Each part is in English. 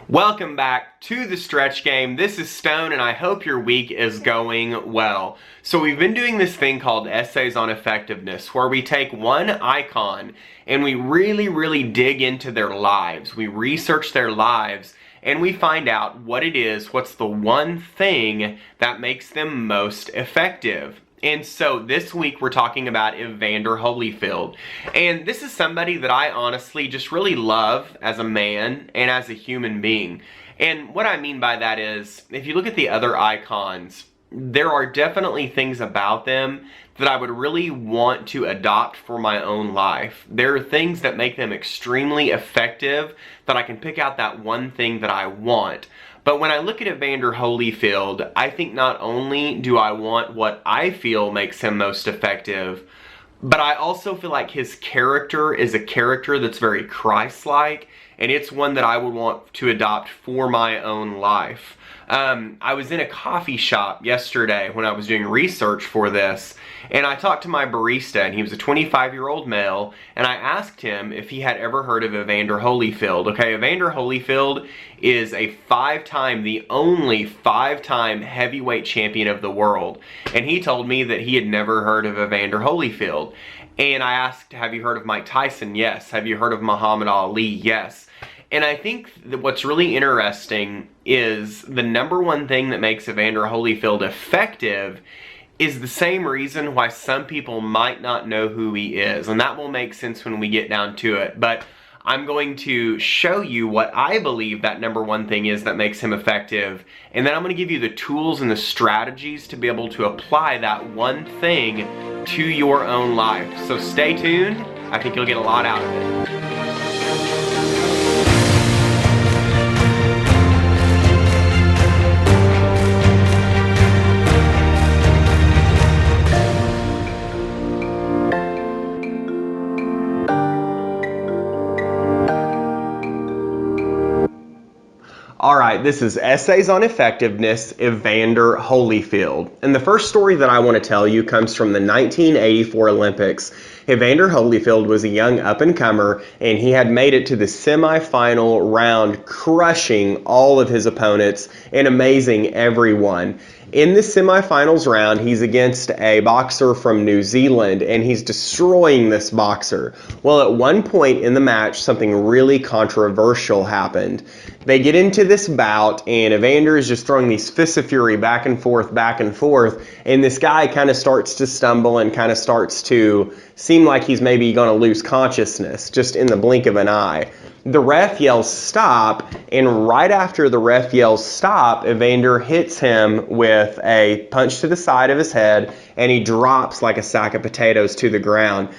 Welcome back to the Stretch Game. This is Stone, and I hope your week is going well. So we've been doing this thing called Essays on Effectiveness, where we take one icon and we really dig into their lives. We research their lives and we find out what it is, what's the one thing that makes them most effective. And so this week we're talking about Evander Holyfield. And this is somebody that I honestly just really love as a man and as a human being. And what I mean by that is, if you look at the other icons, there are definitely things about them that I would really want to adopt for my own life. There are things that make them extremely effective that I can pick out that one thing that I want. But when I look at Evander Holyfield, I think not only do I want what I feel makes him most effective, but I also feel like his character is a character that's very Christ-like, and it's one that I would want to adopt for my own life. I was in a coffee shop yesterday when I was doing research for this, and I talked to my barista, and he was a 25-year-old male, and I asked him if he had ever heard of Evander Holyfield. Okay, Evander Holyfield is the only five-time heavyweight champion of the world, and he told me that he had never heard of Evander Holyfield. And I asked, have you heard of Mike Tyson? Yes. Have you heard of Muhammad Ali? Yes. And I think that what's really interesting is the number one thing that makes Evander Holyfield effective is the same reason why some people might not know who he is. And that will make sense when we get down to it. But I'm going to show you what I believe that number one thing is that makes him effective. And then I'm going to give you the tools and the strategies to be able to apply that one thing to your own life. So stay tuned. I think you'll get a lot out of it. Alright, this is Essays on Effectiveness, Evander Holyfield. And the first story that I want to tell you comes from the 1984 Olympics. Evander Holyfield was a young up-and-comer, and he had made it to the semifinal round, crushing all of his opponents and amazing everyone. In the semifinals round, he's against a boxer from New Zealand, and he's destroying this boxer. Well, at one point in the match, something really controversial happened. They get into this bout, and Evander is just throwing these fists of fury back and forth, and this guy kind of starts to stumble and kind of starts to seem like he's maybe going to lose consciousness just in the blink of an eye. The ref yells stop, and right after the ref yells stop, Evander hits him with a punch to the side of his head, and he drops like a sack of potatoes to the ground.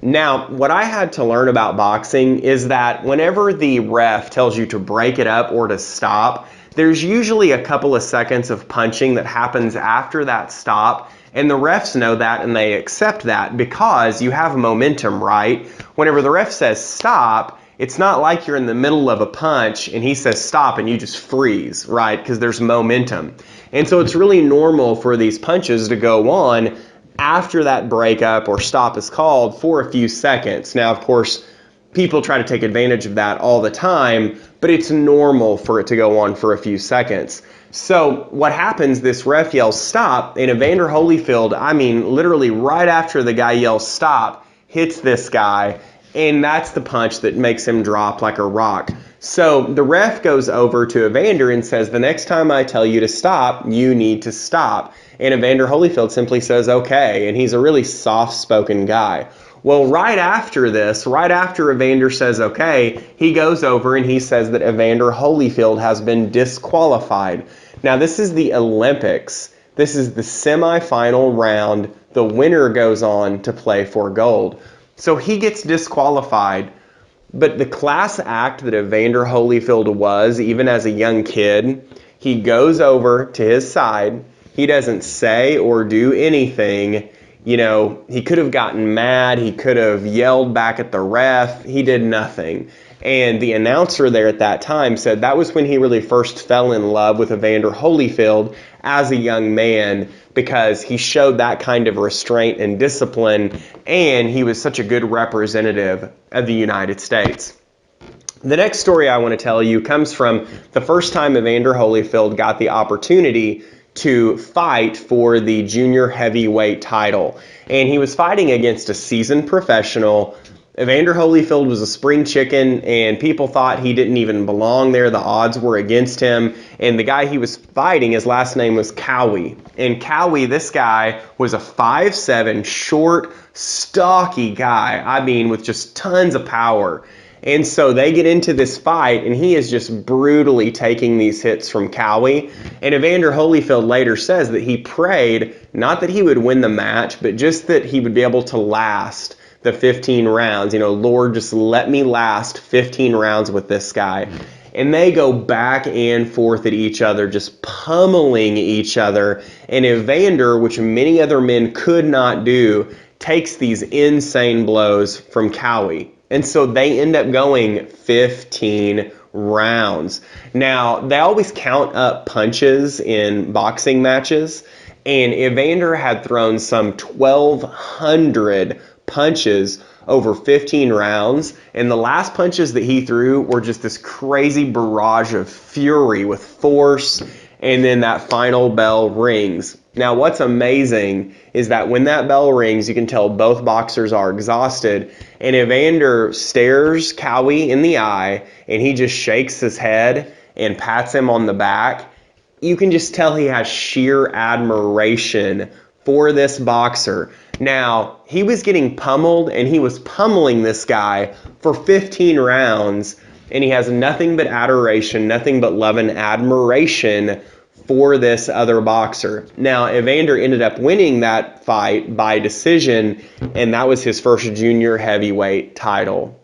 Now, what I had to learn about boxing is that whenever the ref tells you to break it up or to stop, there's usually a couple of seconds of punching that happens after that stop, and the refs know that and they accept that because you have momentum, right? Whenever the ref says stop, it's not like you're in the middle of a punch and he says stop and you just freeze, right? Because there's momentum. And so it's really normal for these punches to go on after that breakup or stop is called for a few seconds. Now, of course, people try to take advantage of that all the time, but it's normal for it to go on for a few seconds. So what happens, this ref yells stop, and Evander Holyfield, literally right after the guy yells stop, hits this guy, and that's the punch that makes him drop like a rock. So the ref goes over to Evander and says, the next time I tell you to stop, you need to stop. And Evander Holyfield simply says, okay, and he's a really soft-spoken guy. Well, right after Evander says okay, he goes over and he says that Evander Holyfield has been disqualified. Now, this is the Olympics. This is the semifinal round. The winner goes on to play for gold. So he gets disqualified, but the class act that Evander Holyfield was, even as a young kid, he goes over to his side. He doesn't say or do anything. You know, he could have gotten mad. He could have yelled back at the ref. He did nothing. And the announcer there at that time said that was when he really first fell in love with Evander Holyfield as a young man, because he showed that kind of restraint and discipline, and he was such a good representative of the United States. The next story I want to tell you comes from the first time Evander Holyfield got the opportunity to fight for the junior heavyweight title. And he was fighting against a seasoned professional. Evander Holyfield was a spring chicken, and people thought he didn't even belong there. The odds were against him. And the guy he was fighting, his last name was Cowie. And Cowie, this guy, was a 5'7", short, stocky guy. I mean, with just tons of power. And so they get into this fight, and he is just brutally taking these hits from Cowie. And Evander Holyfield later says that he prayed, not that he would win the match, but just that he would be able to last the 15 rounds. Lord, just let me last 15 rounds with this guy. And they go back and forth at each other, just pummeling each other. And Evander, which many other men could not do, takes these insane blows from Cowie. And so they end up going 15 rounds. Now, they always count up punches in boxing matches, and Evander had thrown some 1,200 punches over 15 rounds, and the last punches that he threw were just this crazy barrage of fury with force, and then that final bell rings. Now, what's amazing is that when that bell rings, you can tell both boxers are exhausted, and Evander stares Cowie in the eye, and he just shakes his head and pats him on the back. You can just tell he has sheer admiration for this boxer. Now, he was getting pummeled, and he was pummeling this guy for 15 rounds, and he has nothing but adoration, nothing but love and admiration for this other boxer. Now, Evander ended up winning that fight by decision, and that was his first junior heavyweight title.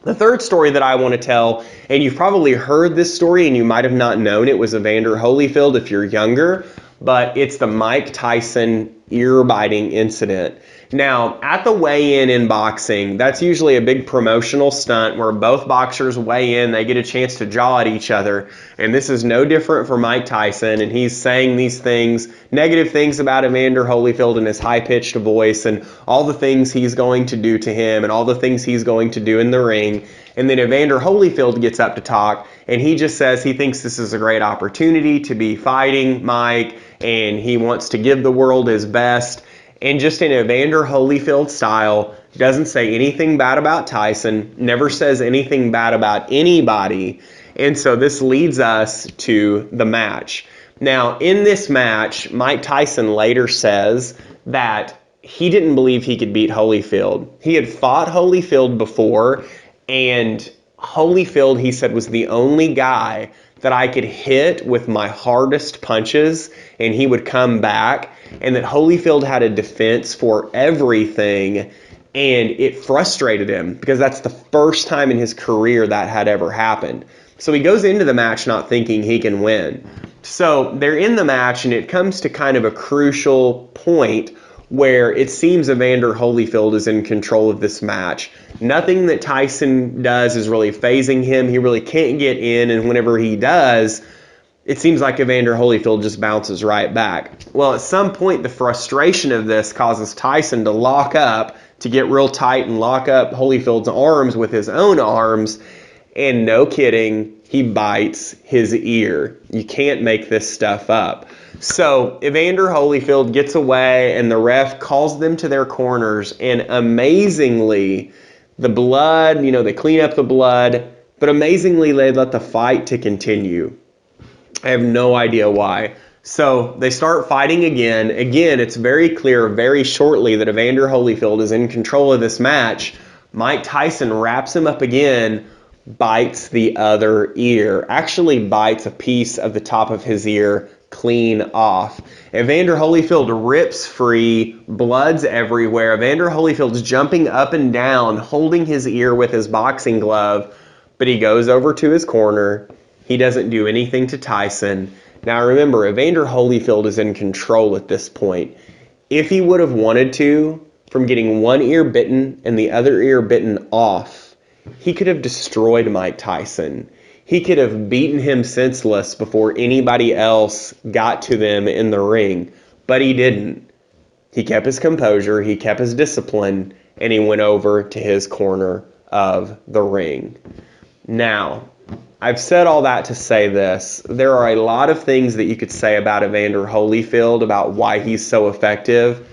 The third story that I want to tell, and you've probably heard this story and you might have not known it was Evander Holyfield if you're younger, but it's the Mike Tyson ear-biting incident. Now, at the weigh-in in boxing, that's usually a big promotional stunt where both boxers weigh in, they get a chance to jaw at each other, and this is no different for Mike Tyson, and he's saying these things, negative things about Evander Holyfield in his high-pitched voice, and all the things he's going to do to him, and all the things he's going to do in the ring. And then Evander Holyfield gets up to talk, and he just says he thinks this is a great opportunity to be fighting Mike, and he wants to give the world his best. And just in Evander Holyfield style, doesn't say anything bad about Tyson, never says anything bad about anybody. And so this leads us to the match. Now, in this match, Mike Tyson later says that he didn't believe he could beat Holyfield. He had fought Holyfield before, and Holyfield, he said, was the only guy that I could hit with my hardest punches and he would come back, and that Holyfield had a defense for everything, and it frustrated him because that's the first time in his career that had ever happened. So he goes into the match not thinking he can win. So they're in the match, and it comes to kind of a crucial point where it seems Evander Holyfield is in control of this match. Nothing that Tyson does is really fazing him. He really can't get in, and whenever he does, it seems like Evander Holyfield just bounces right back. Well, at some point, the frustration of this causes Tyson to lock up, to get real tight and lock up Holyfield's arms with his own arms, and no kidding, he bites his ear. You can't make this stuff up. So Evander Holyfield gets away, and the ref calls them to their corners, and amazingly, the blood, they clean up the blood, but amazingly, they let the fight to continue. I have no idea why. So they start fighting again. Again, it's very clear very shortly that Evander Holyfield is in control of this match. Mike Tyson wraps him up again, bites the other ear, actually bites a piece of the top of his ear clean off. Evander Holyfield rips free, blood's everywhere. Evander Holyfield's jumping up and down, holding his ear with his boxing glove, but he goes over to his corner. He doesn't do anything to Tyson. Now remember, Evander Holyfield is in control at this point. If he would have wanted to, from getting one ear bitten and the other ear bitten off, he could have destroyed Mike Tyson. He could have beaten him senseless before anybody else got to them in the ring, but he didn't. He kept his composure, he kept his discipline, and he went over to his corner of the ring. Now, I've said all that to say this. There are a lot of things that you could say about Evander Holyfield, about why he's so effective,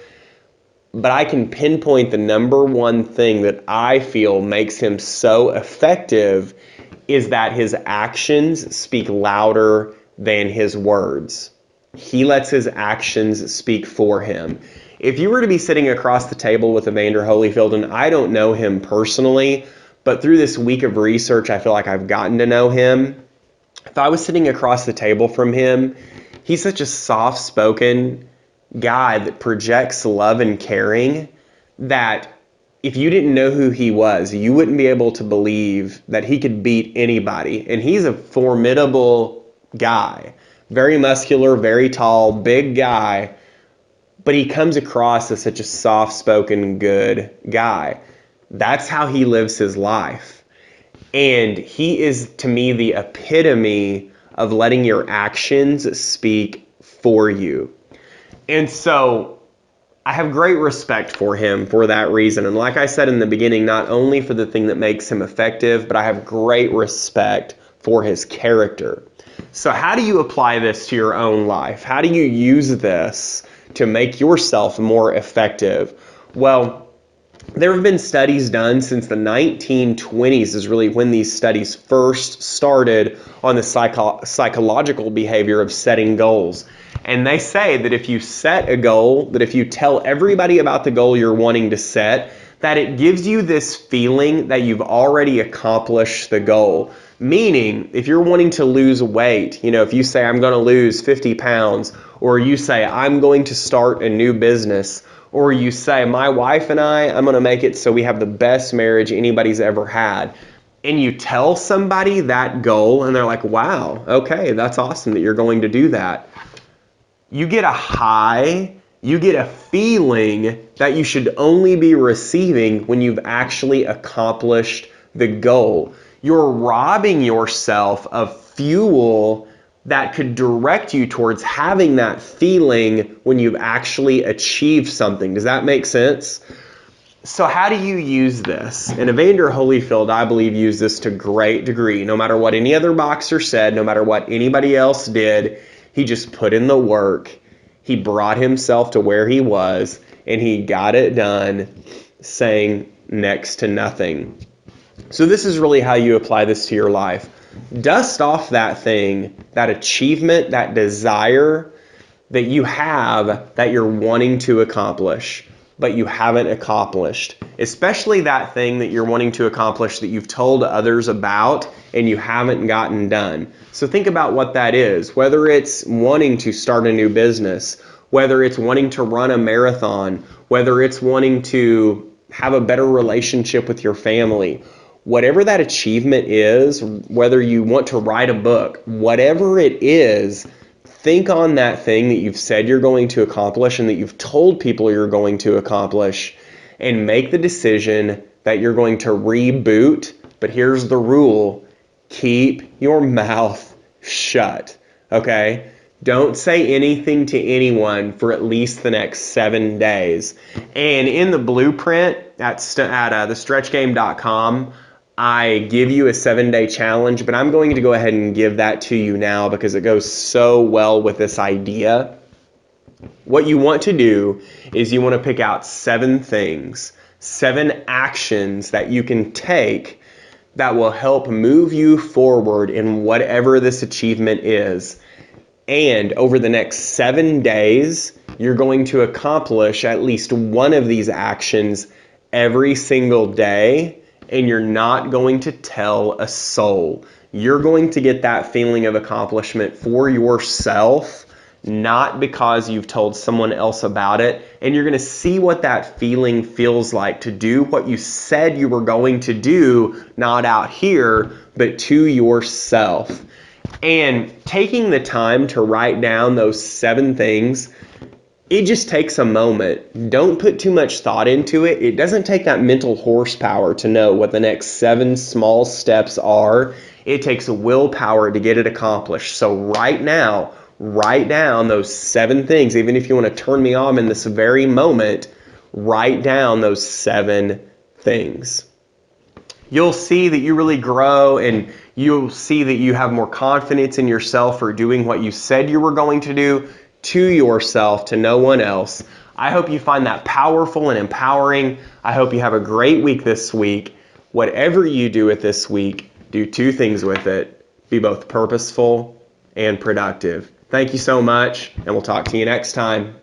but I can pinpoint the number one thing that I feel makes him so effective is that his actions speak louder than his words. He lets his actions speak for him. If you were to be sitting across the table with Evander Holyfield, and I don't know him personally, but through this week of research, I feel like I've gotten to know him. If I was sitting across the table from him, he's such a soft-spoken guy that projects love and caring that if you didn't know who he was, you wouldn't be able to believe that he could beat anybody. And he's a formidable guy. Very muscular, very tall, big guy, but he comes across as such a soft-spoken, good guy. That's how he lives his life. And he is, to me, the epitome of letting your actions speak for you. And so I have great respect for him for that reason. And like I said in the beginning, not only for the thing that makes him effective, but I have great respect for his character. So how do you apply this to your own life? How do you use this to make yourself more effective? Well, there have been studies done since the 1920s is really when these studies first started on the psychological behavior of setting goals. And they say that if you set a goal, that if you tell everybody about the goal you're wanting to set, that it gives you this feeling that you've already accomplished the goal. Meaning, if you're wanting to lose weight, if you say, I'm going to lose 50 pounds, or you say, I'm going to start a new business, or you say, my wife and I'm going to make it so we have the best marriage anybody's ever had. And you tell somebody that goal, and they're like, wow, okay, that's awesome that you're going to do that. You get a high, you get a feeling that you should only be receiving when you've actually accomplished the goal. You're robbing yourself of fuel that could direct you towards having that feeling when you've actually achieved something. Does that make sense? So how do you use this? And Evander Holyfield, I believe, used this to great degree. No matter what any other boxer said, no matter what anybody else did, he just put in the work. He brought himself to where he was, and he got it done, saying next to nothing. So this is really how you apply this to your life. Dust off that thing, that achievement, that desire that you have that you're wanting to accomplish, but you haven't accomplished. Especially that thing that you're wanting to accomplish that you've told others about and you haven't gotten done. So think about what that is. Whether it's wanting to start a new business, whether it's wanting to run a marathon, whether it's wanting to have a better relationship with your family, whatever that achievement is, whether you want to write a book, whatever it is, think on that thing that you've said you're going to accomplish and that you've told people you're going to accomplish, and make the decision that you're going to reboot. But here's the rule: keep your mouth shut, okay? Don't say anything to anyone for at least the next 7 days. And in the blueprint at thestretchgame.com, I give you a 7-day challenge, but I'm going to go ahead and give that to you now because it goes so well with this idea. What you want to do is you want to pick out 7 things, 7 actions that you can take that will help move you forward in whatever this achievement is. And over the next 7 days, you're going to accomplish at least one of these actions every single day. And you're not going to tell a soul. You're going to get that feeling of accomplishment for yourself, not because you've told someone else about it. And you're going to see what that feeling feels like to do what you said you were going to do, not out here, but to yourself. And taking the time to write down those 7 things, it just takes a moment. Don't put too much thought into it. It doesn't take that mental horsepower to know what the next 7 small steps are. It takes willpower to get it accomplished. So right now, write down those 7 things. Even if you want to turn me off in this very moment, write down those 7 things. You'll see that you really grow, and you'll see that you have more confidence in yourself for doing what you said you were going to do to yourself, to no one else. I hope you find that powerful and empowering. I hope you have a great week this week. Whatever you do with this week, do two things with it. Be both purposeful and productive. Thank you so much, and we'll talk to you next time.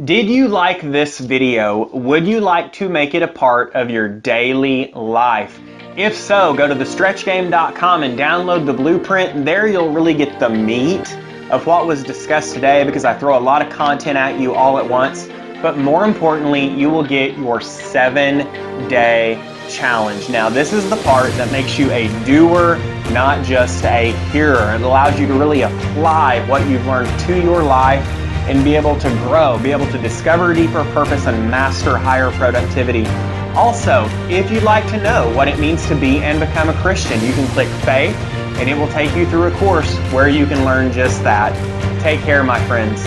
Did you like this video? Would you like to make it a part of your daily life? If so, go to thestretchgame.com and download the blueprint. There you'll really get the meat of what was discussed today, because I throw a lot of content at you all at once. But more importantly, you will get your 7-day challenge. Now, this is the part that makes you a doer, not just a hearer. It allows you to really apply what you've learned to your life and be able to grow, be able to discover deeper purpose and master higher productivity. Also, if you'd like to know what it means to be and become a Christian, you can click Faith, and it will take you through a course where you can learn just that. Take care, my friends.